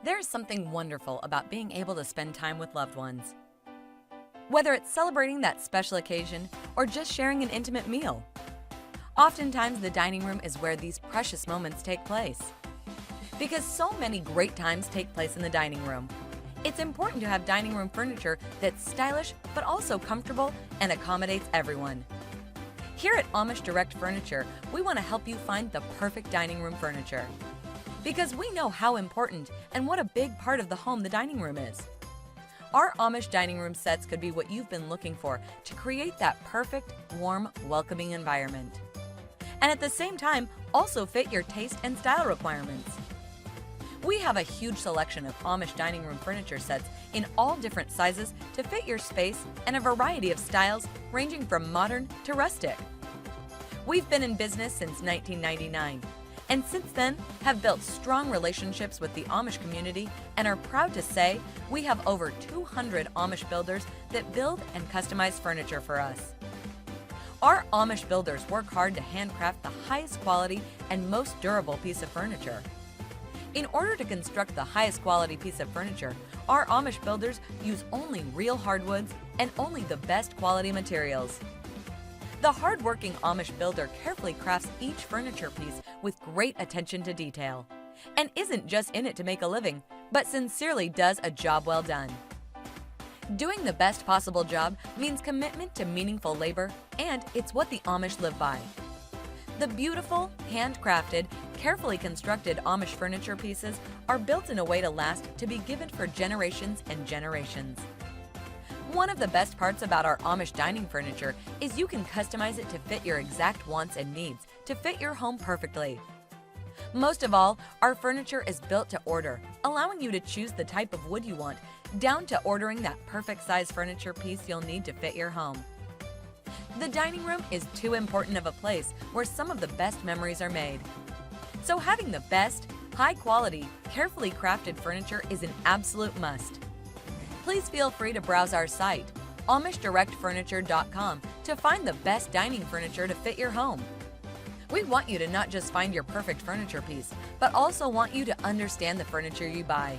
There's something wonderful about being able to spend time with loved ones. Whether it's celebrating that special occasion or just sharing an intimate meal. Oftentimes, the dining room is where these precious moments take place. Because so many great times take place in the dining room, it's important to have dining room furniture that's stylish but also comfortable and accommodates everyone. Here at Amish Direct Furniture, we want to help you find the perfect dining room furniture. Because we know how important and what a big part of the home the dining room is. Our Amish dining room sets could be what you've been looking for to create that perfect, warm, welcoming environment. And at the same time, also fit your taste and style requirements. We have a huge selection of Amish dining room furniture sets in all different sizes to fit your space and a variety of styles ranging from modern to rustic. We've been in business since 1999. And since then, have built strong relationships with the Amish community and are proud to say we have over 200 Amish builders that build and customize furniture for us. Our Amish builders work hard to handcraft the highest quality and most durable piece of furniture. In order to construct the highest quality piece of furniture, our Amish builders use only real hardwoods and only the best quality materials. The hard-working Amish builder carefully crafts each furniture piece with great attention to detail, and isn't just in it to make a living, but sincerely does a job well done. Doing the best possible job means commitment to meaningful labor, and it's what the Amish live by. The beautiful, handcrafted, carefully constructed Amish furniture pieces are built in a way to last, to be given for generations and generations. One of the best parts about our Amish dining furniture is you can customize it to fit your exact wants and needs to fit your home perfectly. Most of all, our furniture is built to order, allowing you to choose the type of wood you want, down to ordering that perfect size furniture piece you'll need to fit your home. The dining room is too important of a place where some of the best memories are made. So having the best, high-quality, carefully crafted furniture is an absolute must. Please feel free to browse our site, AmishDirectFurniture.com, to find the best dining furniture to fit your home. We want you to not just find your perfect furniture piece, but also want you to understand the furniture you buy.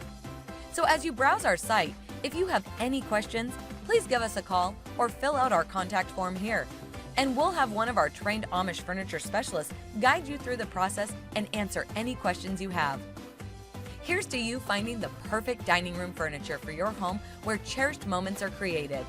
So as you browse our site, if you have any questions, please give us a call or fill out our contact form here, and we'll have one of our trained Amish furniture specialists guide you through the process and answer any questions you have. Here's to you finding the perfect dining room furniture for your home where cherished moments are created.